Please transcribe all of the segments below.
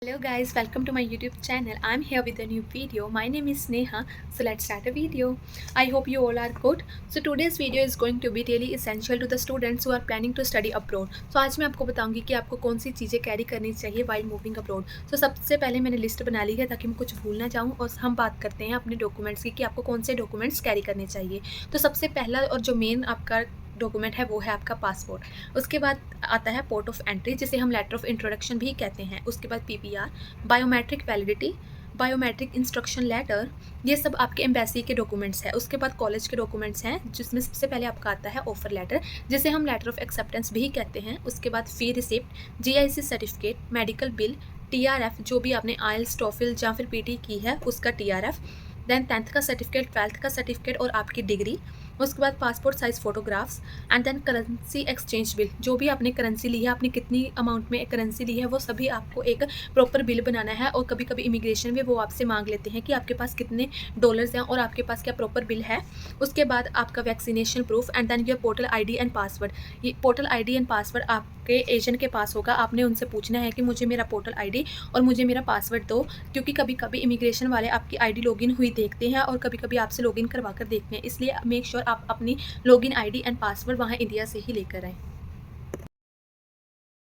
Hello guys, welcome to my YouTube channel. I'm here with a new video. My name is Neha. So let's start a video. I hope you all are good. So today's video is going to be really essential to the students who are planning to study abroad. So आज मैं आपको बताऊंगी कि आपको कौन सी चीज़ें carry करनी चाहिए while moving abroad. So सबसे पहले मैंने लिस्ट बना ली है ताकि मैं कुछ भूल ना जाऊँ और हम बात करते हैं अपने डॉक्यूमेंट्स की कि आपको कौन से डॉक्यूमेंट्स कैरी करने चाहिए. तो सबसे पहला और जो मेन आपका डॉक्यूमेंट है वो है आपका पासपोर्ट. उसके बाद आता है पोर्ट ऑफ एंट्री जिसे हम लेटर ऑफ इंट्रोडक्शन भी कहते हैं. उसके बाद PPR, biometric validity, biometric instruction letter, ये सब आपके एम्बेसी के डॉक्यूमेंट्स हैं. उसके बाद कॉलेज के डॉक्यूमेंट्स हैं जिसमें सबसे पहले आपका आता है ऑफर लेटर जिसे हम लेटर ऑफ एक्सेप्टेंस भी कहते हैं. उसके बाद fee receipt, GIC certificate, medical bill, TRF जो भी आपने आइल्स, टॉफिल या फिर पीटी की है उसका टीआरएफ, देन 10th का सर्टिफिकेट, 12th का सर्टिफिकेट और आपकी डिग्री. उसके बाद passport size photographs and then currency exchange bill. जो भी आपने करेंसी ली है, आपने कितनी अमाउंट में करेंसी ली है, वो सभी आपको एक प्रॉपर बिल बनाना है. और कभी कभी इमिग्रेशन में वो आपसे मांग लेते हैं कि आपके पास कितने डॉलर्स हैं और आपके पास क्या प्रॉपर बिल है. उसके बाद आपका vaccination proof and then your portal ID and password. ये पोर्टल आईडी एंड पासवर्ड आपके एजेंट के पास होगा. आपने उनसे पूछना है कि मुझे मेरा पोर्टल आईडी और मुझे मेरा पासवर्ड दो, क्योंकि कभी कभी इमिग्रेशन वाले आपकी आईडी लॉगिन हुई देखते हैं और कभी कभी आपसे लॉगिन करवा कर देखते हैं. इसलिए मेक श्योर आप अपनी लॉगिन आईडी एंड पासवर्ड वहाँ इंडिया से ही लेकर आएँ.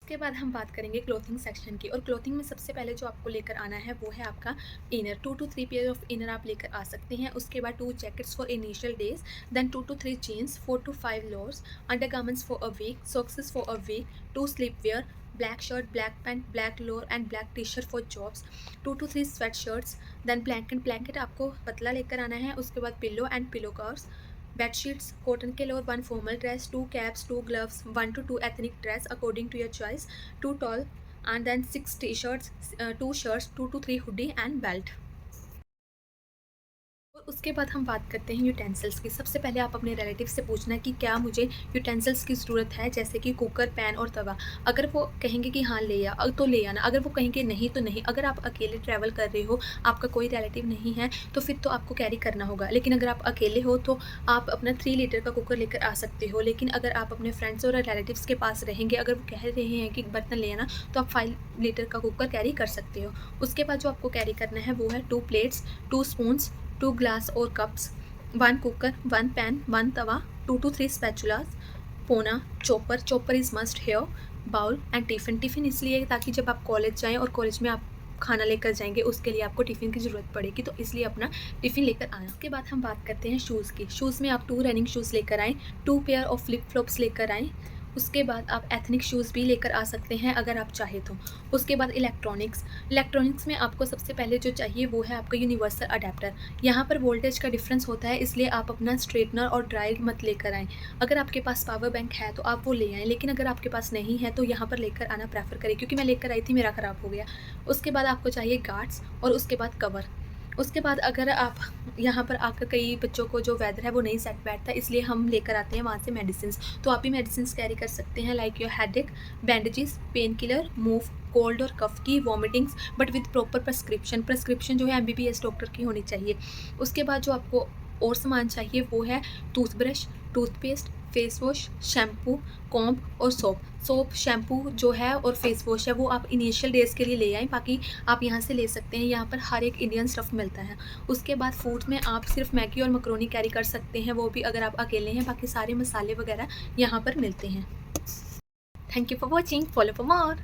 उसके बाद हम बात करेंगे क्लोथिंग सेक्शन की. और क्लोथिंग में सबसे पहले जो आपको लेकर आना है वो है आपका inner. 2 to 3 pair of inner आप लेकर आ सकते हैं. उसके बाद 2 jackets for initial days, then 2 to 3 jeans, 4 to 5 lowers, under garments for a week, socks for a week, 2 sleep wear, black shirt, black pant, black lower and black T shirt for jobs, 2 to 3 sweat shirts, then blanket आपको पतला लेकर आना है. उसके बाद pillow and pillow covers, bedsheets, cotton के lower, 1 formal dress, 2 caps, 2 gloves, 1 to 2 ethnic dress according to your choice, 2 towel and then 6 T shirts, 2 shirts, 2 to 3 hoodie and belt. और उसके बाद हम बात करते हैं यूटेंसिल्स की. सबसे पहले आप अपने रिलेटिव से पूछना कि क्या मुझे यूटेंसिल्स की ज़रूरत है, जैसे कि कुकर, पैन और तवा. अगर वो कहेंगे कि हाँ ले आ तो ले आना. अगर वो कहेंगे नहीं तो नहीं. अगर आप अकेले ट्रैवल कर रहे हो, आपका कोई रिलेटिव नहीं है, तो फिर तो आपको कैरी करना होगा. लेकिन अगर आप अकेले हो तो आप अपना 3 लीटर का कुकर लेकर आ सकते हो. लेकिन अगर आप अपने फ्रेंड्स और रिलेटिव्स के पास रहेंगे, अगर वो कह रहे हैं कि बर्तन ले आना, तो आप 5 लीटर का कुकर कैरी कर सकते हो. उसके बाद जो आपको कैरी करना है वो है 2 प्लेट्स, 2 स्पून्स, 2 ग्लास और कप्स, 1 कुकर, 1 पैन, 1 तवा, 2 to 3 स्पैचुलास, पोना, chopper is must here, bowl and tiffin इसलिए ताकि जब आप कॉलेज जाएँ और कॉलेज में आप खाना लेकर जाएंगे उसके लिए आपको टिफ़िन की ज़रूरत पड़ेगी, तो इसलिए अपना टिफ़िन लेकर आना. उसके बाद हम बात करते हैं शूज़ की. शूज़ में आप 2 रनिंग शूज़ लेकर आएँ, 2 पेयर ऑफ फ्लिप फ्लॉप्स लेकर आएँ. उसके बाद आप एथनिक शूज़ भी लेकर आ सकते हैं अगर आप चाहे तो. उसके बाद इलेक्ट्रॉनिक्स में आपको सबसे पहले जो चाहिए वो है आपका यूनिवर्सल अडेप्टर. यहाँ पर वोल्टेज का डिफरेंस होता है, इसलिए आप अपना स्ट्रेटनर और ड्रायर मत लेकर आएँ. अगर आपके पास पावर बैंक है तो आप वो ले आएँ, लेकिन अगर आपके पास नहीं है तो यहाँ पर लेकर आना प्रेफर करें, क्योंकि मैं लेकर आई थी, मेरा ख़राब हो गया. उसके बाद आपको चाहिए गार्ड्स और उसके बाद कवर. उसके बाद अगर आप यहाँ पर आकर, कई बच्चों को जो वेदर है वो नहीं सेट बैठता, इसलिए हम लेकर आते हैं वहाँ से मेडिसिन. तो आप भी मेडिसिन कैरी कर सकते हैं, like your headache, bandages, pain killer, move, cold और कफ की, vomitings, but with proper prescription जो है MBBS डॉक्टर की होनी चाहिए. उसके बाद जो आपको और सामान चाहिए वो है toothbrush, toothpaste, face wash, shampoo, comb और सोप शैम्पू जो है और फेस वॉश है वो आप इनिशियल डेज़ के लिए ले आएँ. बाकी आप यहाँ से ले सकते हैं, यहाँ पर हर एक इंडियन स्टफ़ मिलता है. उसके बाद फूड में आप सिर्फ मैगी और मकरोनी कैरी कर सकते हैं, वो भी अगर आप अकेले हैं. बाकी सारे मसाले वगैरह यहाँ पर मिलते हैं. Thank you for watching. Follow for more.